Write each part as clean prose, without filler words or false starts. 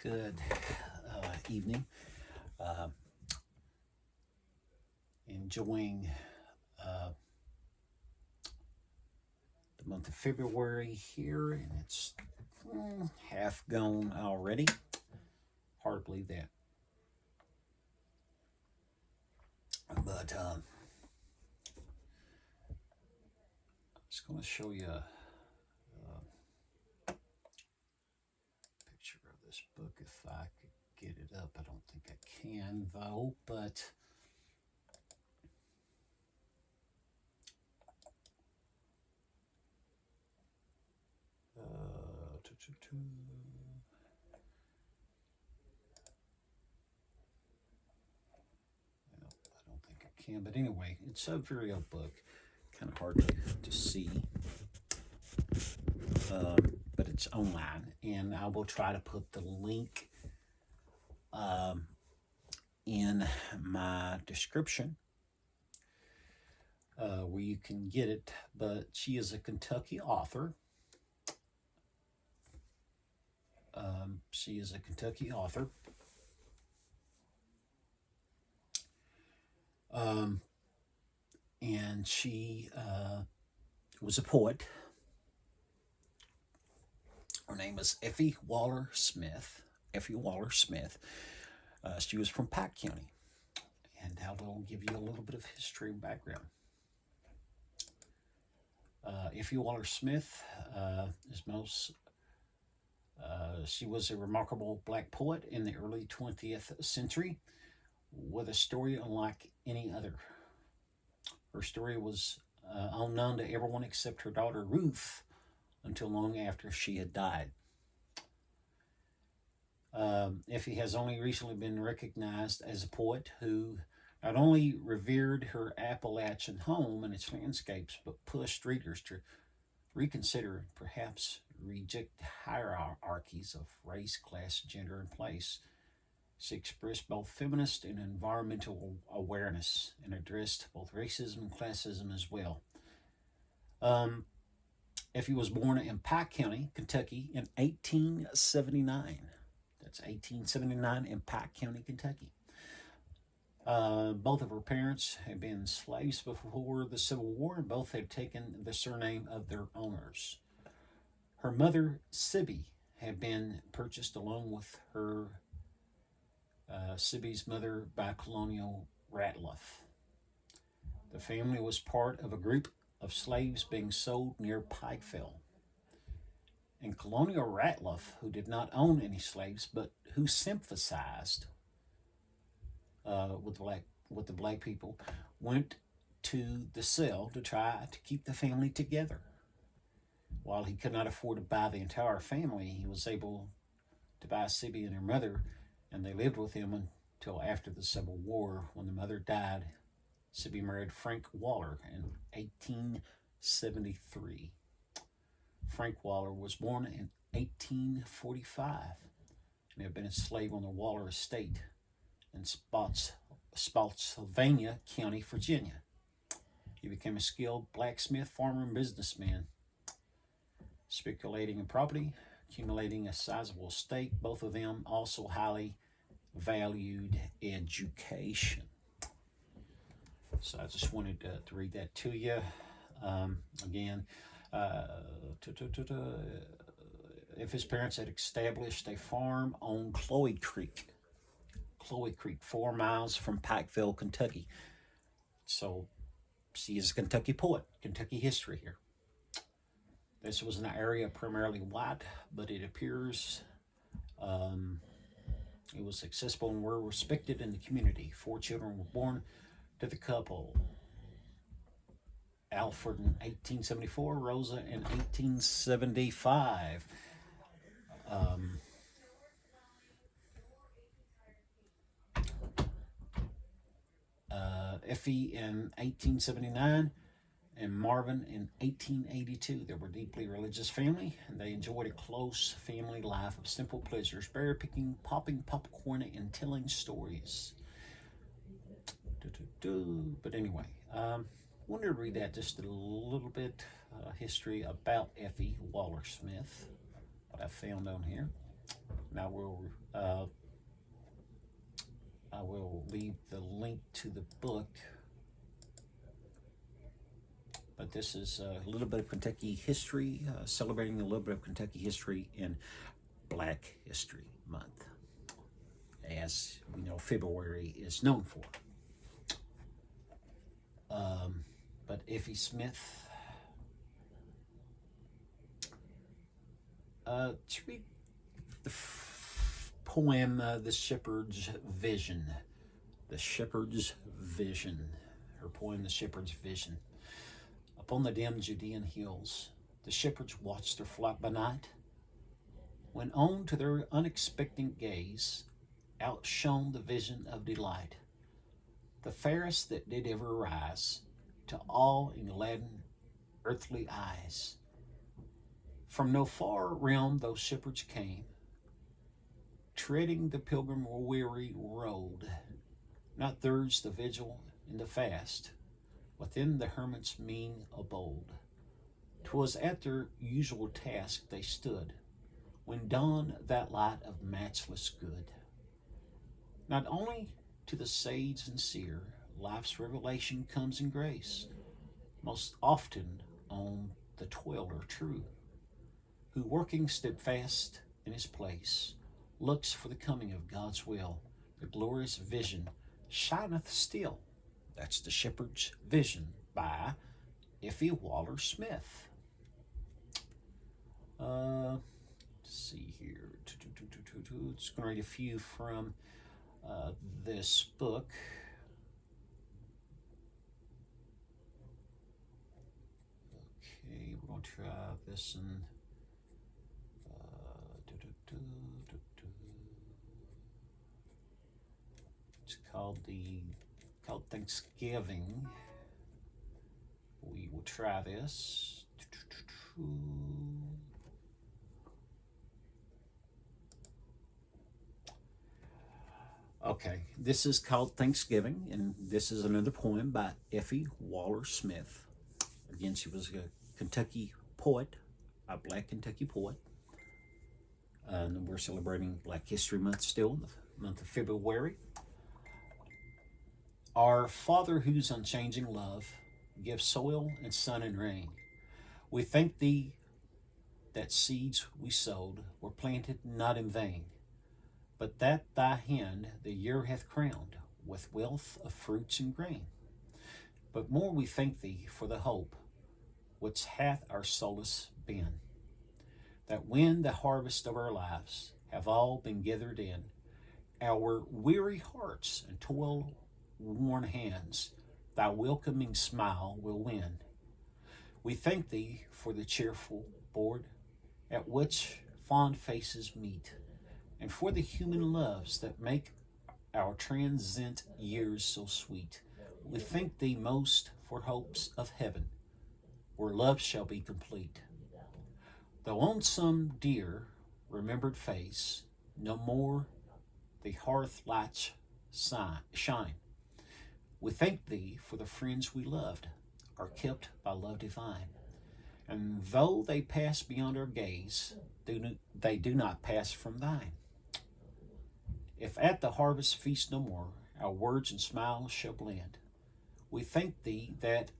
Good evening. Uh, Enjoying the month of February here, and it's half gone already. Hard to believe that. But I'm just going to show you a picture of this book if I could get it up. I don't think I can, though, but I don't think I can. But anyway, it's a very old book. Kind of hard to see. But it's online, and I will try to put the link in my description where you can get it. But she is a Kentucky author. She is a Kentucky author. And she was a poet. Her name is Effie Walker Smith. Effie Walker Smith. She was from Pike County. And I'll give you a little bit of history and background. Effie Walker Smith she was a remarkable black poet in the early 20th century with a story unlike any other. Her story was unknown to everyone except her daughter Ruth until long after she had died. Effie has only recently been recognized as a poet who not only revered her Appalachian home and its landscapes, but pushed readers to reconsider and perhaps reject hierarchies of race, class, gender, and place. She expressed both feminist and environmental awareness and addressed both racism and classism as well. Effie was born in Pike County, Kentucky in 1879. That's 1879 in Pike County, Kentucky. Both of her parents had been slaves before the Civil War, and both had taken the surname of their owners. Her mother, Sibby, had been purchased along with her Sibby's mother by Colonial Ratliff. The family was part of a group of slaves being sold near Pikeville. And Colonial Ratliff, who did not own any slaves, but who sympathized with the black people, went to the cell to try to keep the family together. While he could not afford to buy the entire family, he was able to buy Sibby and her mother, and they lived with him until after the Civil War. When the mother died, Sibby married Frank Waller in 1873. Frank Waller was born in 1845 and had been a slave on the Waller estate in Spotsylvania County, Virginia. He became a skilled blacksmith, farmer, and businessman, speculating in property, accumulating a sizable estate. Both of them also highly valued education. So I just wanted to read that to you. Again, if his parents had established a farm on Chloe Creek, 4 miles from Pikeville, Kentucky. So she is a Kentucky poet, Kentucky history here. This was an area primarily white, but it appears it was successful and were respected in the community. 4 children were born to the couple. Alfred in 1874, Rosa in 1875. Effie in 1879 and Marvin in 1882. They were a deeply religious family, and they enjoyed a close family life of simple pleasures, berry picking, popping popcorn, and telling stories. But anyway, wanted to read that just a little bit, history about Effie Walker Smith, what I found on here. And I will leave the link to the book. But this is a little bit of Kentucky history, celebrating a little bit of Kentucky history in Black History Month, as we know February is known for. But Effie Smith, to read the poem, The Shepherd's Vision. The Shepherd's Vision. Her poem, The Shepherd's Vision. Upon the dim Judean hills, the shepherds watched their flock by night, when on to their unexpectant gaze outshone the vision of delight, the fairest that did ever rise to awe and gladden earthly eyes. From no far realm those shepherds came, treading the pilgrim weary road, not theirs the vigil and the fast, within the hermit's mean abode. 'Twas at their usual task they stood, when dawned that light of matchless good. Not only to the sage and seer life's revelation comes in grace, most often on the toiler true, who working steadfast in his place, looks for the coming of God's will. The glorious vision shineth still. That's The Shepherd's Vision by Effie Walker Smith. Let's see here. Just going to read a few from this book. Okay, we're going to try this and it's called Thanksgiving. We will try this. Okay, this is called Thanksgiving, and this is another poem by Effie Walker Smith. Again, she was a Kentucky poet, a Black Kentucky poet. And we're celebrating Black History Month still, the month of February. Our Father, whose unchanging love gives soil and sun and rain, we thank thee that seeds we sowed were planted not in vain, but that thy hand the year hath crowned with wealth of fruits and grain. But more we thank thee for the hope which hath our solace been, that when the harvest of our lives have all been gathered in, our weary hearts and toil-worn hands thy welcoming smile will win. We thank thee for the cheerful board at which fond faces meet, and for the human loves that make our transient years so sweet. We thank thee most for hopes of heaven, where love shall be complete. Though on some dear remembered face no more the hearth lights shine, we thank thee for the friends we loved are kept by love divine. And though they pass beyond our gaze, they do not pass from thine. If at the harvest feast no more our words and smiles shall blend, we thank thee that,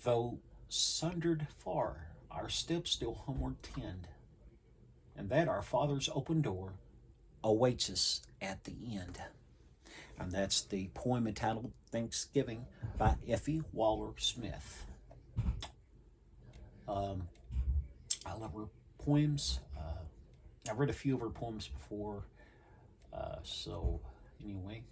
though sundered far, our steps still homeward tend, and that our Father's open door awaits us at the end. And that's the poem entitled Thanksgiving by Effie Walker Smith. I love her poems. I've read a few of her poems before. So anyway,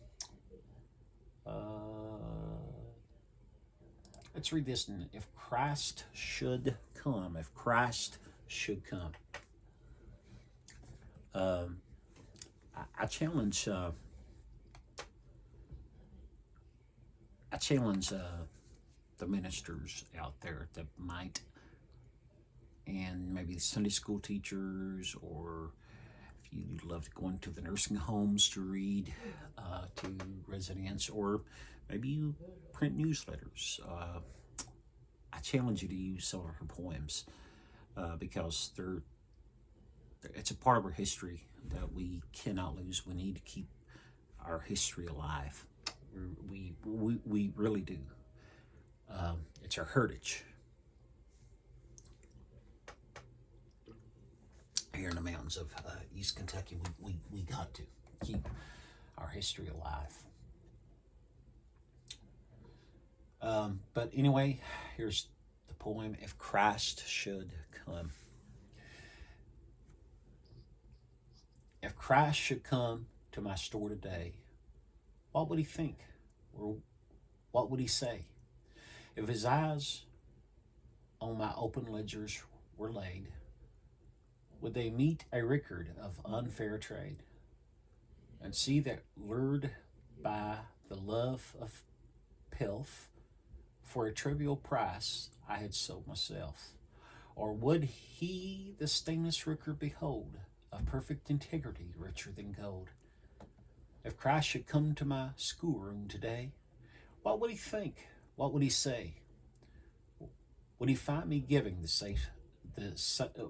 let's read this. If Christ should come, if Christ should come. I challenge the ministers out there that might, and maybe Sunday school teachers, or if you love going to the nursing homes to read to residents, or maybe you print newsletters. I challenge you to use some of her poems because It's a part of our history that we cannot lose. We need to keep our history alive. We really do. It's our heritage here in the mountains of East Kentucky. We got to keep our history alive. But anyway, here's the poem, If Christ Should Come. If Christ should come to my store today, what would he think? Or what would he say? If his eyes on my open ledgers were laid, would they meet a record of unfair trade and see that lured by the love of pelf, for a trivial price I had sold myself? Or would he the stainless record behold of perfect integrity richer than gold? If Christ should come to my schoolroom today, what would he think? What would he say? Would he find me giving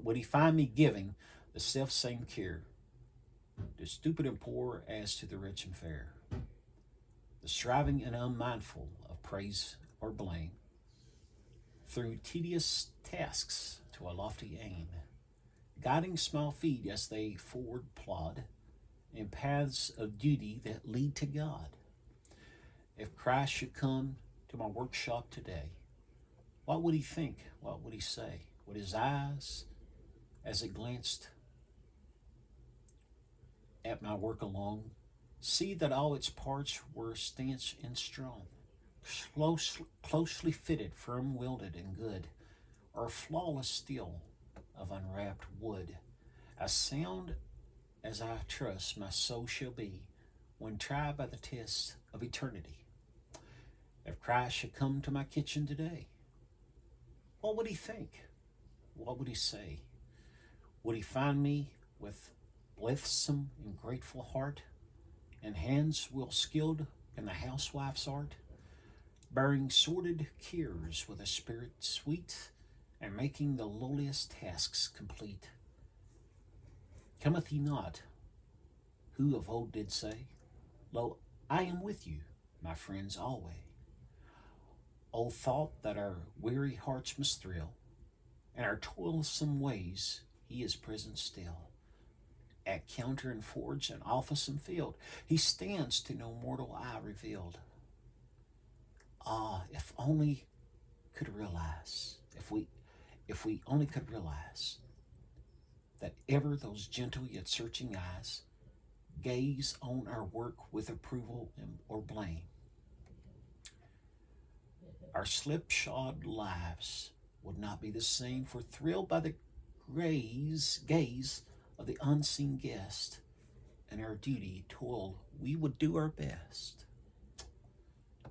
would he find me giving the self same care to stupid and poor as to the rich and fair, the striving and unmindful of praise or blame, through tedious tasks to a lofty aim, guiding small feet as they forward plod in paths of duty that lead to God? If Christ should come to my workshop today, what would he think? What would he say? Would his eyes, as it glanced at my work alone, see that all its parts were stanch and strong, closely fitted, firm-wielded, and good, or flawless steel of unwrapped wood, as sound as I trust my soul shall be when tried by the test of eternity? If Christ should come to my kitchen today, what would he think? What would he say? Would he find me with blithesome and grateful heart, and hands well skilled in the housewife's art, bearing sordid cares with a spirit sweet, and making the lowliest tasks complete? Cometh he not, who of old did say, Lo, I am with you, my friends, alway? O thought that our weary hearts must thrill, and our toilsome ways he is present still. At counter and forge and office and field, he stands to no mortal eye revealed. Ah, if only could realize, if we only could realize that ever those gentle yet searching eyes gaze on our work with approval or blame, our slipshod lives would not be the same, for thrilled by the gaze of the unseen guest, and our duty toil we would do our best.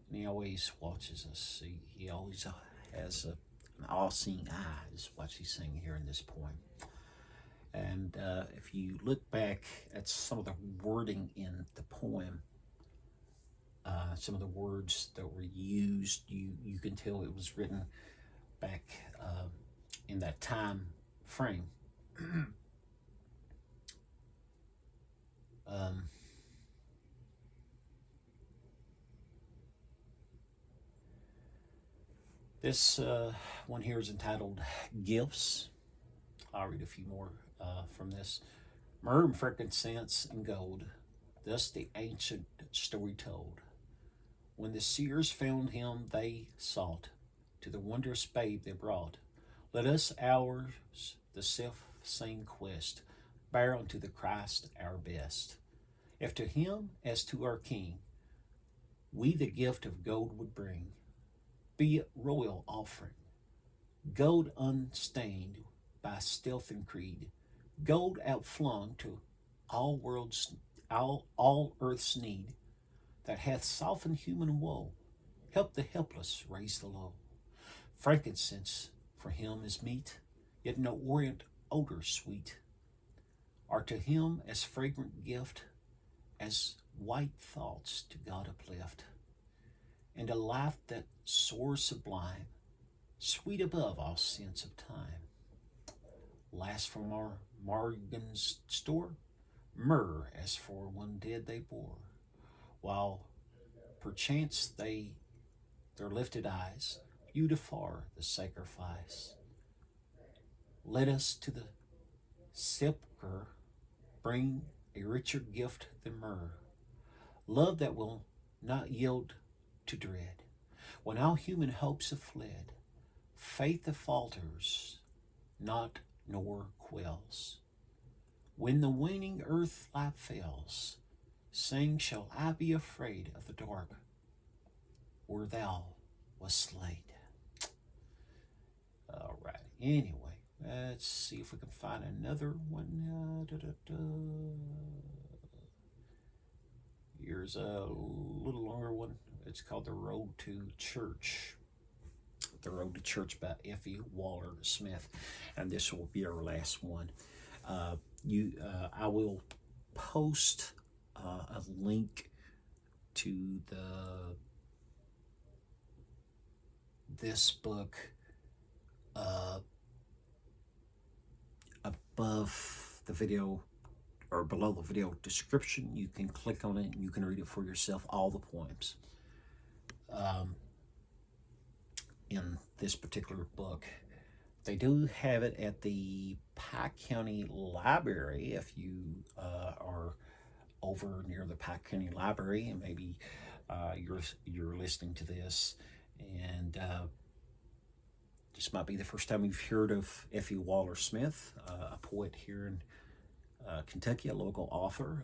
And he always watches us. He always has an all-seeing eye, is what he's saying here in this poem. And if you look back at some of the wording in the poem, some of the words that were used, you can tell it was written back in that time frame. This one here is entitled Gifts. I'll read a few more from this. Myrrh and frankincense and gold, thus the ancient story told. When the seers found him, they sought to the wondrous babe they brought. Let us ours the self-same quest bear unto the Christ our best. If to him as to our King we the gift of gold would bring, be it royal offering, gold unstained by stealth and creed, gold outflung to all earth's need, that hath softened human woe, help the helpless, raise the low. Frankincense for him is meet, yet no orient odor sweet, are to him as fragrant gift as white thoughts to God uplift, and a life that soars sublime, sweet above all sense of time. Last from our Morgan's store, myrrh as for one dead they bore, while perchance their lifted eyes viewed afar the sacrifice. Let us to the sepulchre bring a richer gift than myrrh, love that will not yield to dread. When all human hopes have fled, faith that falters not nor quells. When the waning earth light fails, saying, shall I be afraid of the dark, where thou wast laid? All right. Anyway, let's see if we can find another one. Here's a little longer one. It's called The Road to Church. The Road to Church by Effie Walker Smith. And this will be our last one. I will post a link to this book above the video or below the video description. You can click on it and you can read it for yourself, all the poems in this particular book. They do have it at the Pike County Library. If you are over near the Pike County Library, and maybe you're listening to this, and this might be the first time you've heard of Effie Walker Smith, a poet here in Kentucky, a local author.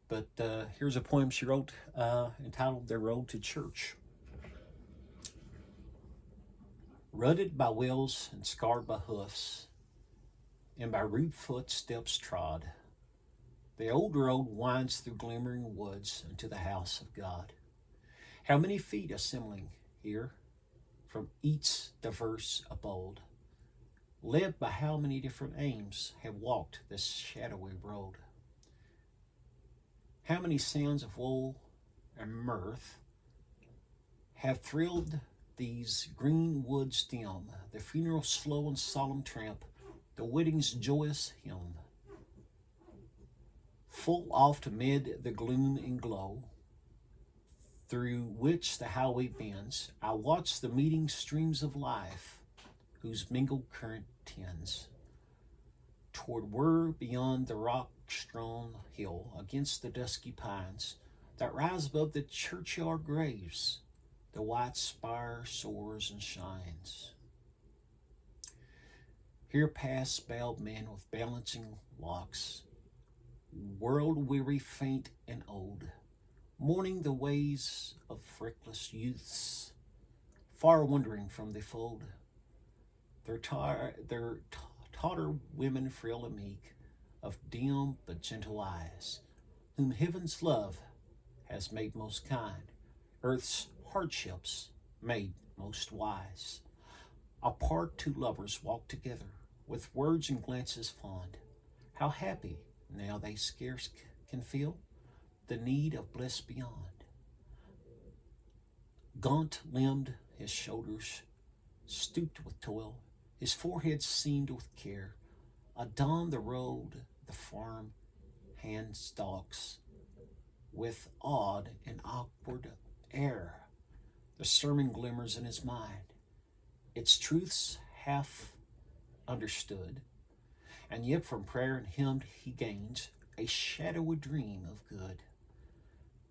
But here's a poem she wrote entitled The Road to Church. Rutted by wheels and scarred by hoofs, and by rude footsteps trod, the old road winds through glimmering woods into the house of God. How many feet assembling here from each diverse abode, led by how many different aims, have walked this shadowy road? How many sounds of woe and mirth have thrilled these green woods dim, the funeral slow and solemn tramp, the wedding's joyous hymn. Full oft amid the gloom and glow, through which the highway bends, I watch the meeting streams of life, whose mingled current tends toward where beyond the rock-strewn hill, against the dusky pines that rise above the churchyard graves, the white spire soars and shines. Here pass bowed men with balancing locks, world-weary, faint and old, mourning the ways of frickless youths, far wandering from the fold. Their taughter women frail and meek, of dim but gentle eyes, whom heaven's love has made most kind, earth's hardships made most wise. Apart two lovers walk together, with words and glances fond. How happy now they scarce can feel the need of bliss beyond. Gaunt-limbed, his shoulders stooped with toil, his forehead seamed with care. Adown the road the farm hand stalks, with odd and awkward air. The sermon glimmers in his mind, its truths half understood, and yet from prayer and hymn he gains a shadowy dream of good.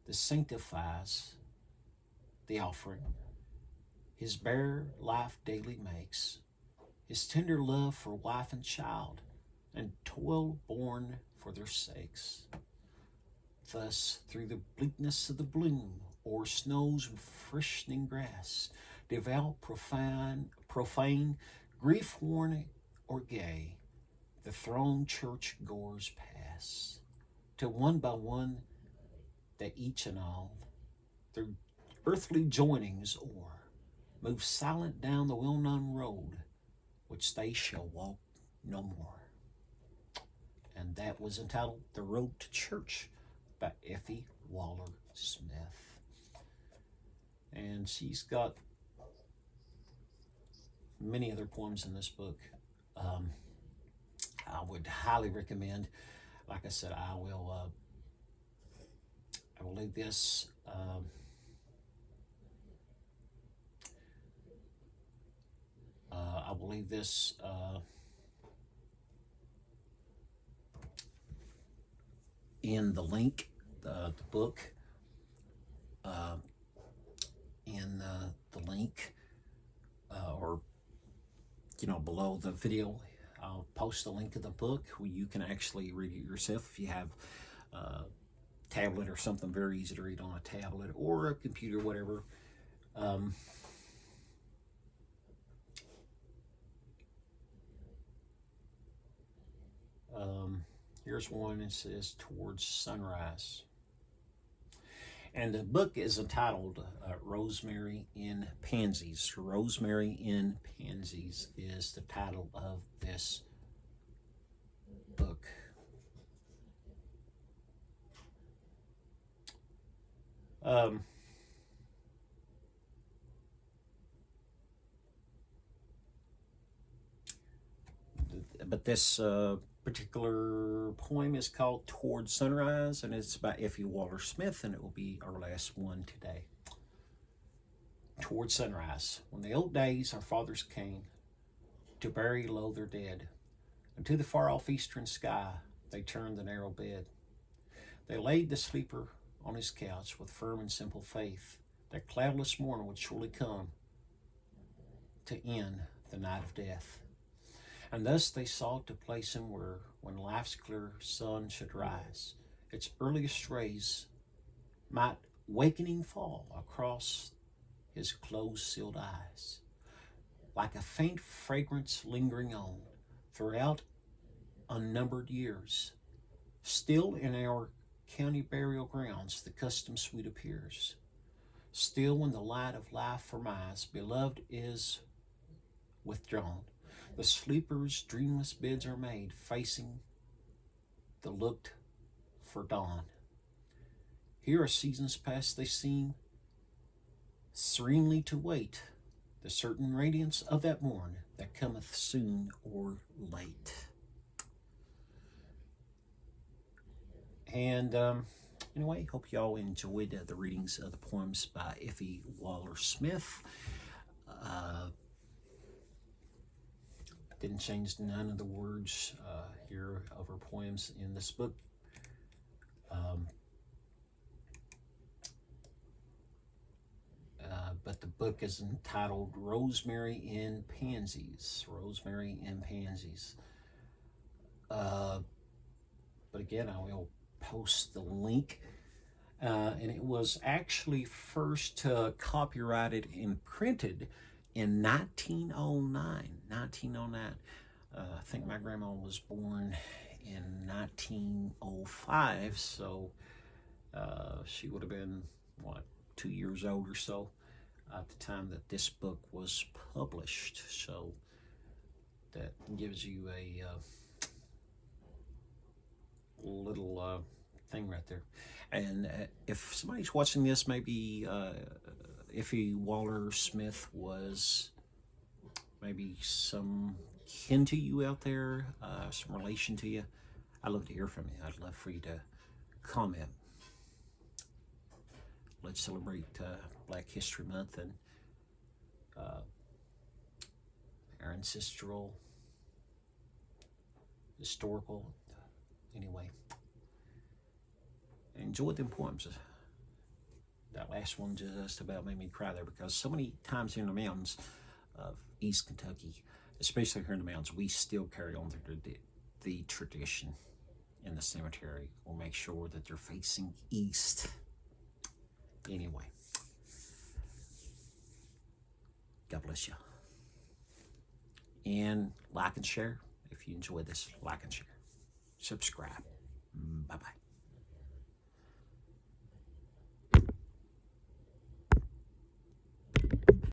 That sanctifies the offering his bare life daily makes, his tender love for wife and child, and toil born for their sakes. Thus, through the bleakness of the bloom, o'er snows and freshening grass, devout, profane, grief-worn or gay, the thronged church goers pass, till one by one they each and all, their earthly joinings o'er, move silent down the well-known road, which they shall walk no more. And that was entitled The Road to Church by Effie Walker Smith. And she's got many other poems in this book. I would highly recommend. Like I said, I will leave this. I will leave this in the link, the book, in the link, or below the video. I'll post the link of the book where you can actually read it yourself if you have a tablet or something very easy to read on a tablet or a computer, whatever. Here's one that says Towards Sunrise. And the book is entitled Rosemary in Pansies. Rosemary in Pansies is the title of this book. But this particular poem is called Towards Sunrise, and it's by Effie Walker Smith, and it will be our last one today. Towards sunrise. When the old days our fathers came to bury low their dead, and to the far-off eastern sky they turned the narrow bed. They laid the sleeper on his couch with firm and simple faith that cloudless morn would surely come to end the night of death. And thus they sought to place him where, when life's clear sun should rise, its earliest rays might wakening fall across his close-sealed eyes, like a faint fragrance lingering on throughout unnumbered years. Still in our county burial grounds the custom sweet appears. Still when the light of life from eyes beloved is withdrawn, the sleeper's dreamless beds are made, facing the looked for dawn. Here are seasons past they seem serenely to wait the certain radiance of that morn that cometh soon or late. And anyway, hope y'all enjoyed the readings of the poems by Effie Walker Smith. Didn't change none of the words here of her poems in this book. But the book is entitled Rosemary in Pansies. Rosemary in Pansies. But again, I will post the link. And it was actually first copyrighted and printed in 1909. I think my grandma was born in 1905, so she would have been, 2 years old or so at the time that this book was published. So that gives you a little thing right there. And if somebody's watching this, maybe Effie Walker Smith was maybe some kin to you out there, some relation to you, I'd love to hear from you. I'd love for you to comment. Let's celebrate Black History Month and our ancestral, historical, anyway. Enjoyed them poems. That last one just about made me cry there, because so many times here in the mountains of East Kentucky, especially here in the mountains, we still carry on the tradition in the cemetery. We'll make sure that they're facing east. Anyway, God bless you. And like and share. If you enjoyed this, like and share. Subscribe. Bye-bye.